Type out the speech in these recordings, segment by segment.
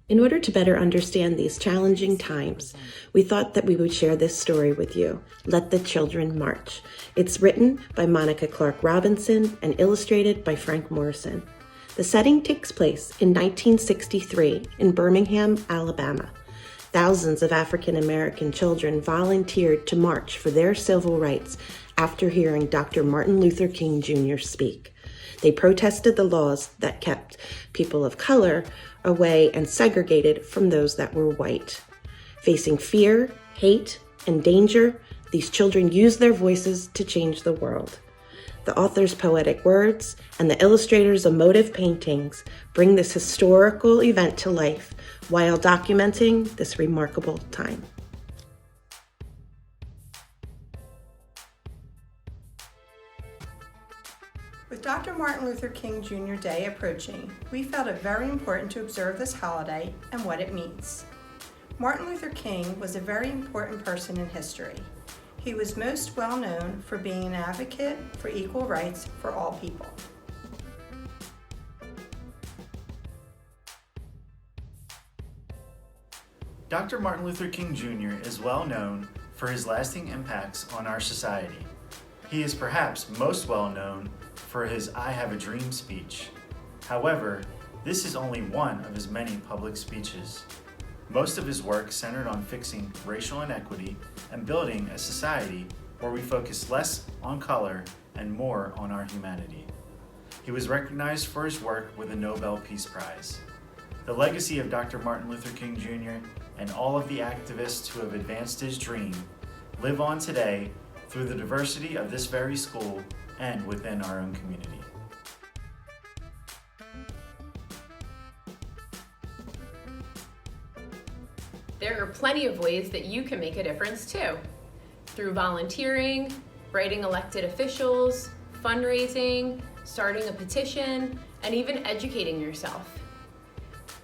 In order to better understand these challenging times, we thought that we would share this story with you, Let the Children March. It's written by Monica Clark Robinson and illustrated by Frank Morrison. The setting takes place in 1963 in Birmingham, Alabama. Thousands of African American children volunteered to march for their civil rights after hearing Dr. Martin Luther King Jr. speak. They protested the laws that kept people of color away and segregated from those that were white. Facing fear, hate, and danger, these children used their voices to change the world. The author's poetic words and the illustrator's emotive paintings bring this historical event to life while documenting this remarkable time. With Dr. Martin Luther King Jr. Day approaching, we felt it very important to observe this holiday and what it means. Martin Luther King was a very important person in history. He was most well known for being an advocate for equal rights for all people. Dr. Martin Luther King Jr. is well known for his lasting impacts on our society. He is perhaps most well known for his I Have a Dream speech. However, this is only one of his many public speeches. Most of his work centered on fixing racial inequity and building a society where we focus less on color and more on our humanity. He was recognized for his work with the Nobel Peace Prize. The legacy of Dr. Martin Luther King Jr. and all of the activists who have advanced his dream live on today through the diversity of this very school and within our own community. There are plenty of ways that you can make a difference too. Through volunteering, writing elected officials, fundraising, starting a petition, and even educating yourself.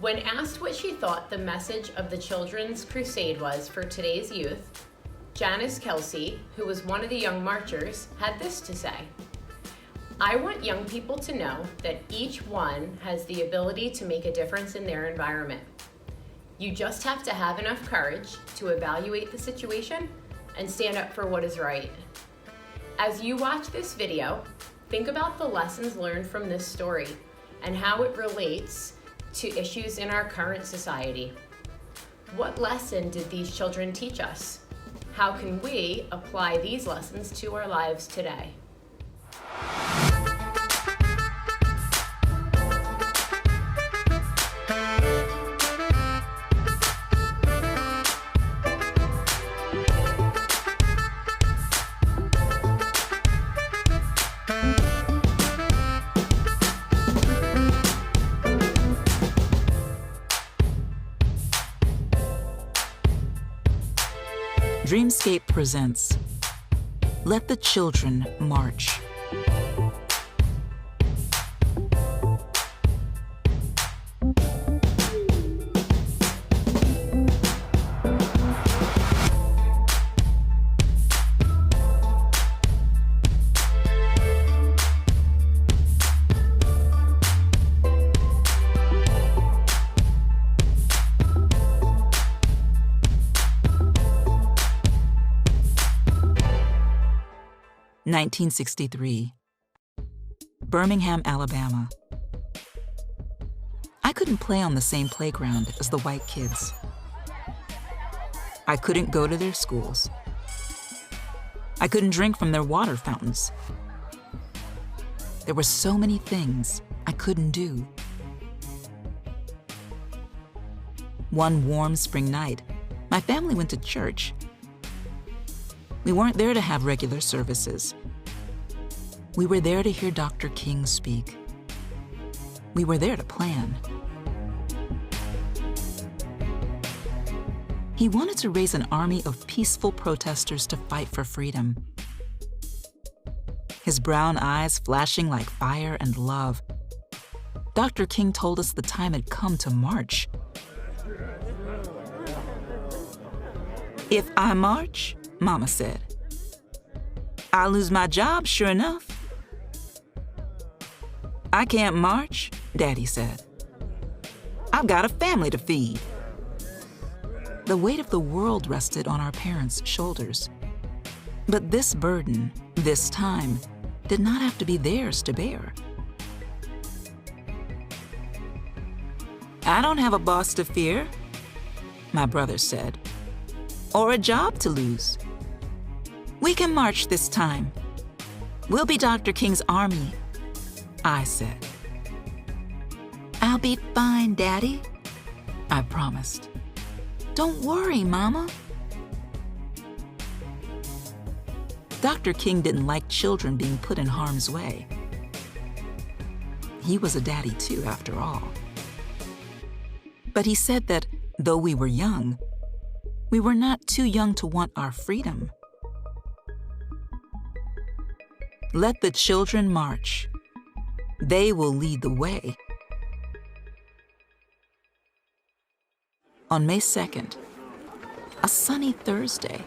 When asked what she thought the message of the Children's Crusade was for today's youth, Janice Kelsey, who was one of the young marchers, had this to say: "I want young people to know that each one has the ability to make a difference in their environment. You just have to have enough courage to evaluate the situation and stand up for what is right." As you watch this video, think about the lessons learned from this story and how it relates to issues in our current society. What lesson did these children teach us? How can we apply these lessons to our lives today? Dreamscape presents Let the Children March. (1963) Birmingham, Alabama. I couldn't play on the same playground as the white kids. I couldn't go to their schools. I couldn't drink from their water fountains. There were so many things I couldn't do. One warm spring night, my family went to church. We weren't there to have regular services. We were there to hear Dr. King speak. We were there to plan. He wanted to raise an army of peaceful protesters to fight for freedom. His brown eyes flashing like fire and love, Dr. King told us the time had come to march. "If I march," Mama said, "I'll lose my job, sure enough." "I can't march," Daddy said. I've got a family to feed. The weight of the world rested on our parents' shoulders. But this burden, this time, did not have to be theirs to bear. I don't have a boss to fear, my brother said, or a job to lose. We can march this time. We'll be Dr. King's army, I said. I'll be fine, Daddy, I promised. Don't worry, Mama. Dr. King didn't like children being put in harm's way. He was a daddy too, after all. But he said that though we were young, we were not too young to want our freedom. Let the children march. They will lead the way. On May 2nd, a sunny Thursday,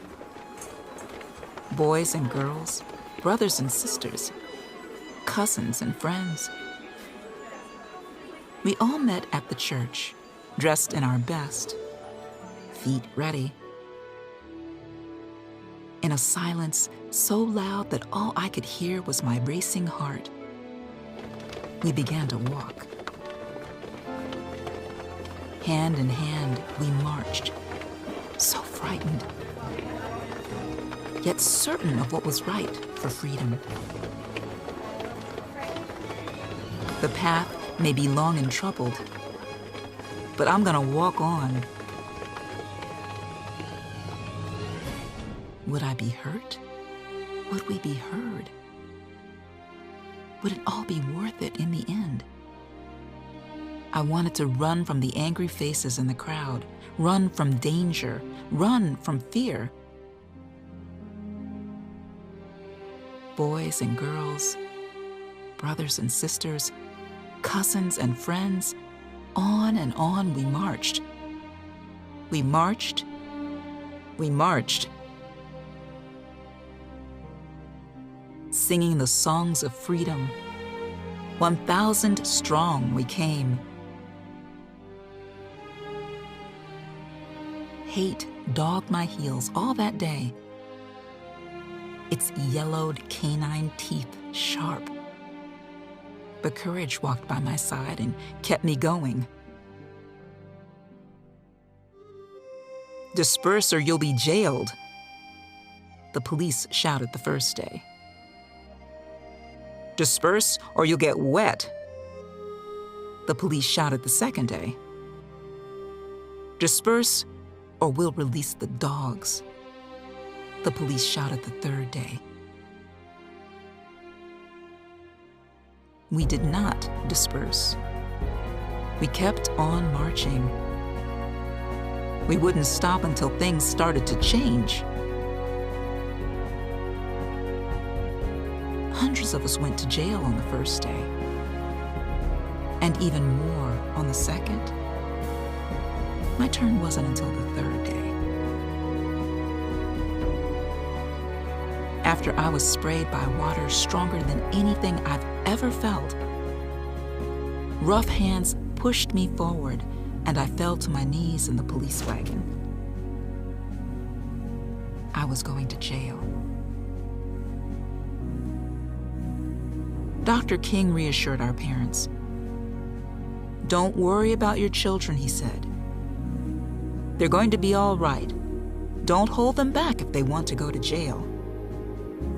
boys and girls, brothers and sisters, cousins and friends, we all met at the church, dressed in our best, feet ready. In a silence so loud that all I could hear was my racing heart, we began to walk. Hand in hand, we marched, so frightened, yet certain of what was right for freedom. The path may be long and troubled, but I'm gonna walk on. Would I be hurt? Would we be heard? Would it all be worth it in the end? I wanted to run from the angry faces in the crowd, run from danger, run from fear. Boys and girls, brothers and sisters, cousins and friends, on and on we marched. We marched. We marched. Singing the songs of freedom. 1,000 strong we came. Hate dogged my heels all that day, its yellowed canine teeth sharp. But courage walked by my side and kept me going. Disperse or you'll be jailed, the police shouted the first day. Disperse or you'll get wet, the police shouted the second day. Disperse or we'll release the dogs, the police shouted the third day. We did not disperse. We kept on marching. We wouldn't stop until things started to change. Hundreds of us went to jail on the first day, and even more on the second. My turn wasn't until the third day. After I was sprayed by water stronger than anything I've ever felt, rough hands pushed me forward, and I fell to my knees in the police wagon. I was going to jail. Dr. King reassured our parents. Don't worry about your children, he said. They're going to be all right. Don't hold them back if they want to go to jail.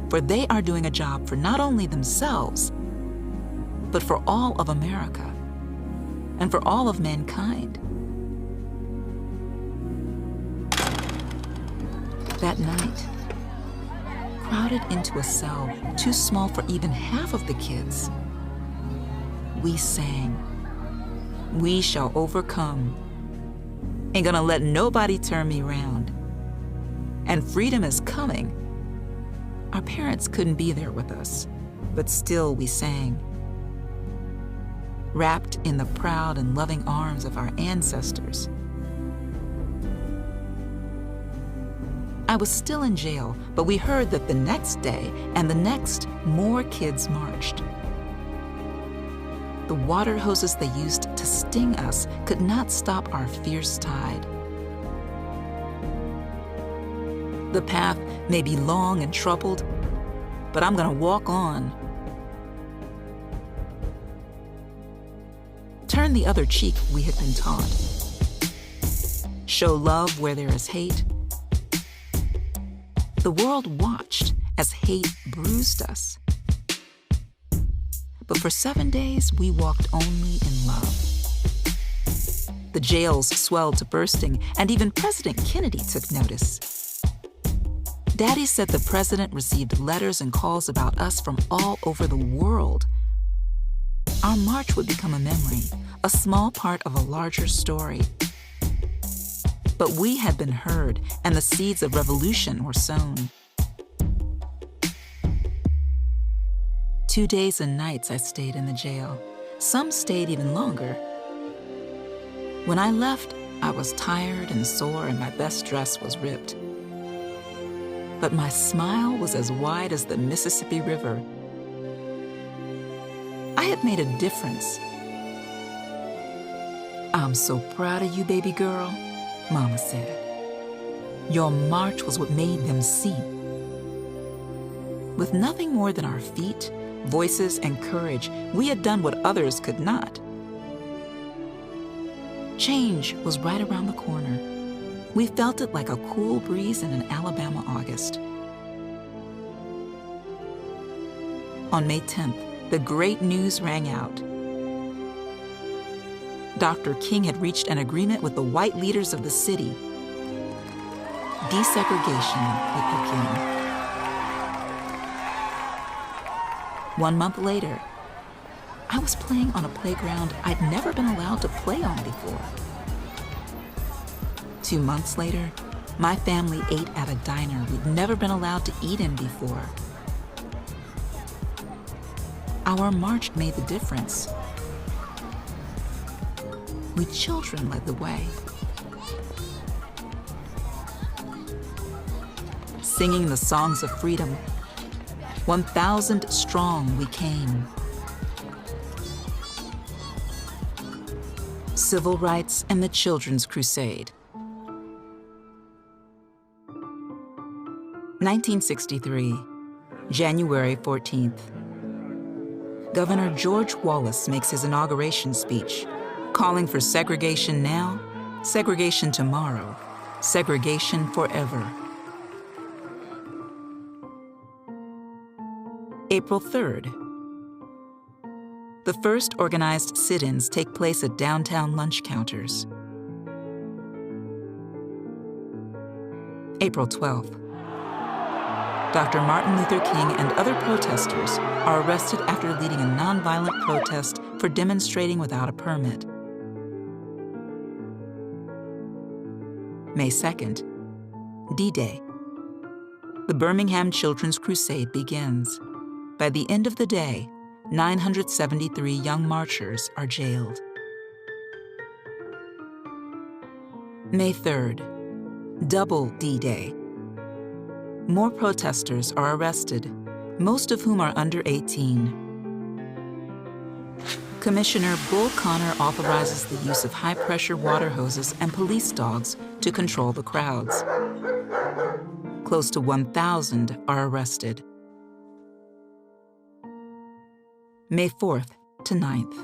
For they are doing a job for not only themselves, but for all of America and for all of mankind. That night, crowded into a cell too small for even half of the kids, we sang, "We shall overcome. Ain't gonna let nobody turn me round. And freedom is coming." Our parents couldn't be there with us, but still we sang. Wrapped in the proud and loving arms of our ancestors. I was still in jail, but we heard that the next day and the next, more kids marched. The water hoses they used to sting us could not stop our fierce tide. The path may be long and troubled, but I'm gonna walk on. Turn the other cheek, we had been taught. Show love where there is hate. The world watched as hate bruised us. But for 7 days, we walked only in love. The jails swelled to bursting, and even President Kennedy took notice. Daddy said the president received letters and calls about us from all over the world. Our march would become a memory, a small part of a larger story. But we had been heard, and the seeds of revolution were sown. 2 days and nights I stayed in the jail. Some stayed even longer. When I left, I was tired and sore, and my best dress was ripped. But my smile was as wide as the Mississippi River. I had made a difference. "I'm so proud of you, baby girl," Mama said. "Your march was what made them see." With nothing more than our feet, voices, and courage, we had done what others could not. Change was right around the corner. We felt it like a cool breeze in an Alabama August. On May 10th, the great news rang out. Dr. King had reached an agreement with the white leaders of the city. Desegregation would begin. 1 month later, I was playing on a playground I'd never been allowed to play on before. 2 months later, my family ate at a diner we'd never been allowed to eat in before. Our march made the difference. We children led the way. Singing the songs of freedom, 1,000 strong we came. Civil rights and the Children's Crusade. 1963, January 14th. Governor George Wallace makes his inauguration speech, calling for segregation now, segregation tomorrow, segregation forever. April 3rd. The first organized sit-ins take place at downtown lunch counters. April 12th. Dr. Martin Luther King and other protesters are arrested after leading a nonviolent protest for demonstrating without a permit. May 2nd, D-Day. The Birmingham Children's Crusade begins. By the end of the day, 973 young marchers are jailed. May 3rd, Double D-Day. More protesters are arrested, most of whom are under 18. Commissioner Bull Connor authorizes the use of high-pressure water hoses and police dogs to control the crowds. Close to 1,000 are arrested. May 4th to 9th.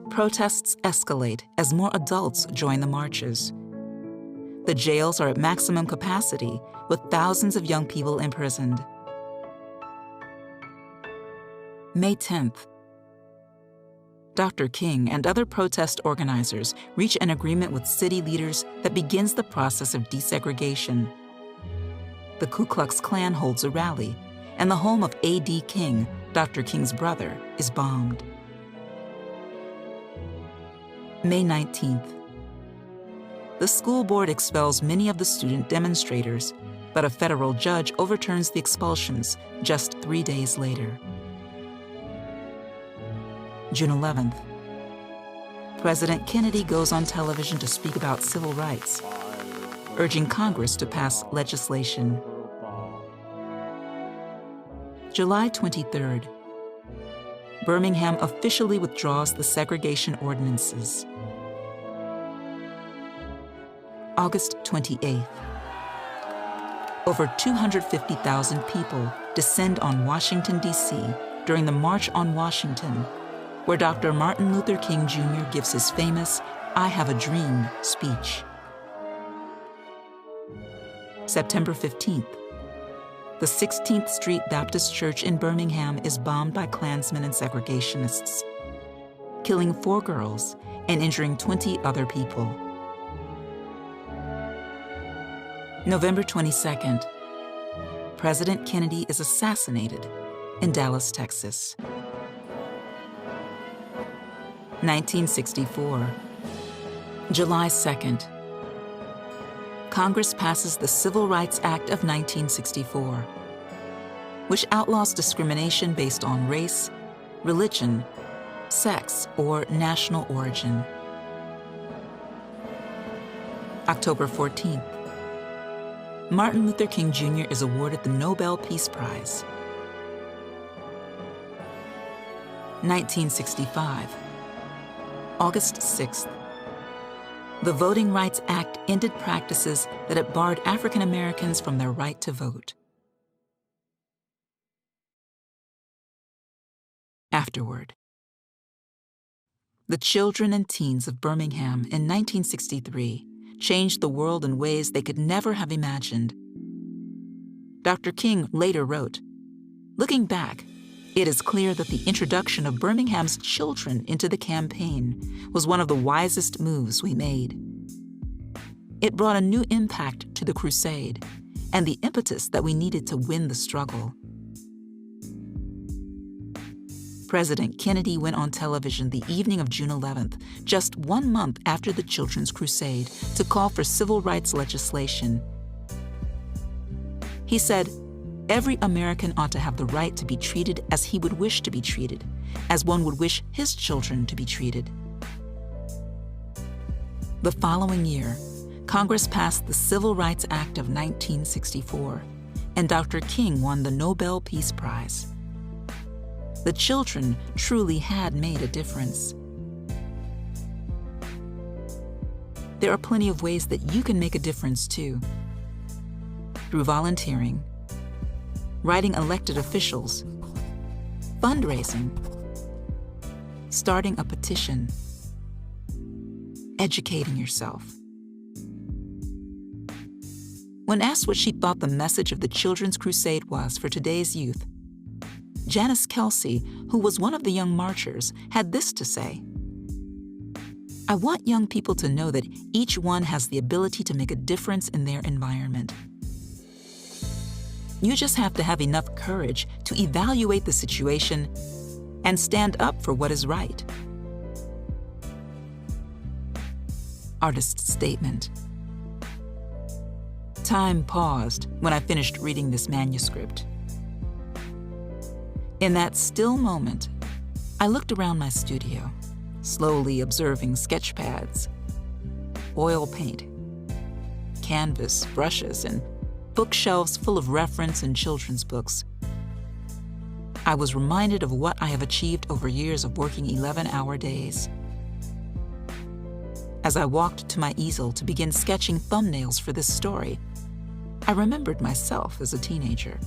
Protests escalate as more adults join the marches. The jails are at maximum capacity, with thousands of young people imprisoned. May 10th. Dr. King and other protest organizers reach an agreement with city leaders that begins the process of desegregation. The Ku Klux Klan holds a rally, and the home of A.D. King, Dr. King's brother, is bombed. May 19th. The school board expels many of the student demonstrators, but a federal judge overturns the expulsions just 3 days later. June 11th. President Kennedy goes on television to speak about civil rights, urging Congress to pass legislation. July 23rd. Birmingham officially withdraws the segregation ordinances. August 28th. Over 250,000 people descend on Washington, D.C. during the March on Washington, where Dr. Martin Luther King Jr. gives his famous "I Have a Dream" speech. September 15th. The 16th Street Baptist Church in Birmingham is bombed by Klansmen and segregationists, killing 4 girls and injuring 20 other people. November 22nd. President Kennedy is assassinated in Dallas, Texas. 1964. July 2nd. Congress passes the Civil Rights Act of 1964, which outlaws discrimination based on race, religion, sex, or national origin. October 14th. Martin Luther King Jr. is awarded the Nobel Peace Prize. 1965. August 6th. The Voting Rights Act ended practices that had barred African Americans from their right to vote. Afterward. The children and teens of Birmingham in 1963 changed the world in ways they could never have imagined. Dr. King later wrote, "Looking back, it is clear that the introduction of Birmingham's children into the campaign was one of the wisest moves we made. It brought a new impact to the crusade and the impetus that we needed to win the struggle." President Kennedy went on television the evening of June 11th, just 1 month after the Children's Crusade, to call for civil rights legislation. He said, "Every American ought to have the right to be treated as he would wish to be treated, as one would wish his children to be treated." The following year, Congress passed the Civil Rights Act of 1964, and Dr. King won the Nobel Peace Prize. The children truly had made a difference. There are plenty of ways that you can make a difference too. Through volunteering, writing elected officials, fundraising, starting a petition, educating yourself. When asked what she thought the message of the Children's Crusade was for today's youth, Janice Kelsey, who was one of the young marchers, had this to say: "I want young people to know that each one has the ability to make a difference in their environment. You just have to have enough courage to evaluate the situation and stand up for what is right." Artist's statement. Time paused when I finished reading this manuscript. In that still moment, I looked around my studio, slowly observing sketch pads, oil paint, canvas, brushes, and bookshelves full of reference and children's books. I was reminded of what I have achieved over years of working 11-hour days. As I walked to my easel to begin sketching thumbnails for this story, I remembered myself as a teenager.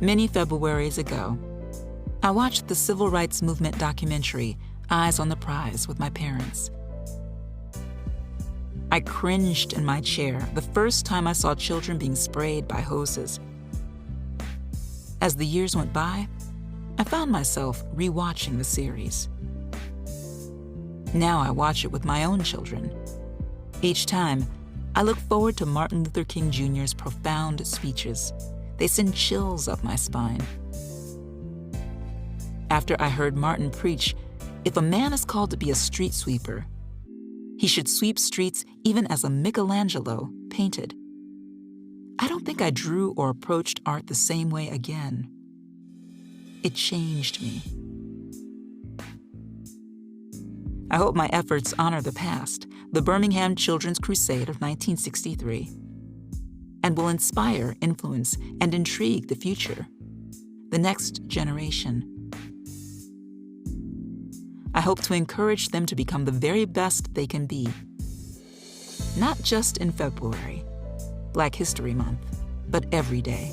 Many Februaries ago, I watched the Civil Rights Movement documentary, Eyes on the Prize, with my parents. I cringed in my chair the first time I saw children being sprayed by hoses. As the years went by, I found myself rewatching the series. Now I watch it with my own children. Each time, I look forward to Martin Luther King Jr.'s profound speeches. They send chills up my spine. After I heard Martin preach, if a man is called to be a street sweeper, he should sweep streets even as a Michelangelo painted. I don't think I drew or approached art the same way again. It changed me. I hope my efforts honor the past, the Birmingham Children's Crusade of 1963, and will inspire, influence, and intrigue the future. the next generation. I hope to encourage them to become the very best they can be, not just in February, Black History Month, but every day.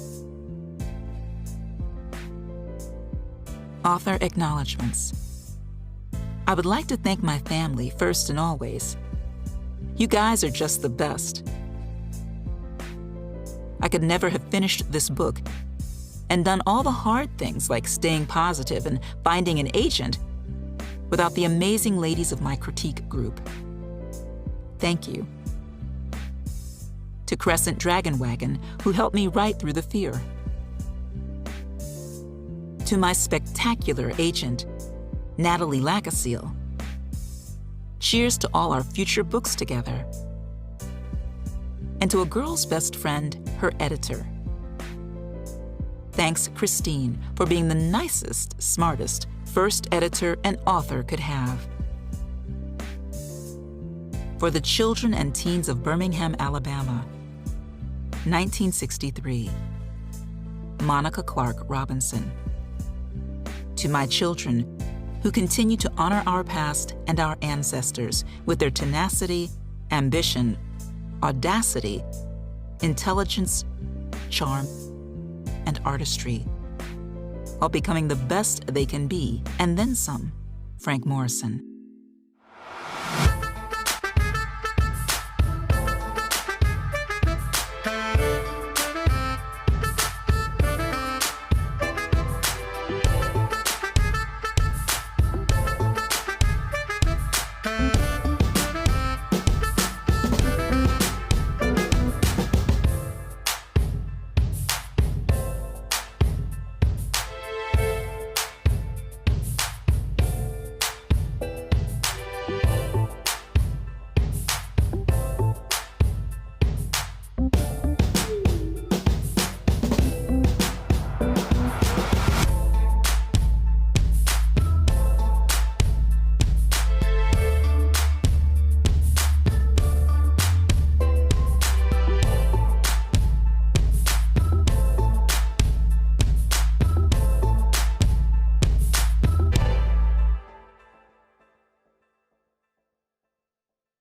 Author acknowledgements. I would like to thank my family first and always. You guys are just the best. I could never have finished this book and done all the hard things like staying positive and finding an agent without the amazing ladies of my critique group. Thank you. To Crescent Dragon Wagon, who helped me write through the fear. To my spectacular agent, Natalie Lacasille. Cheers to all our future books together. And to a girl's best friend, her editor. Thanks, Christine, for being the nicest, smartest first editor an author could have. For the children and teens of Birmingham, Alabama, 1963. Monica Clark Robinson. To my children, who continue to honor our past and our ancestors with their tenacity, ambition, audacity, intelligence, charm, and artistry, while becoming the best they can be, and then some. Frank Morrison.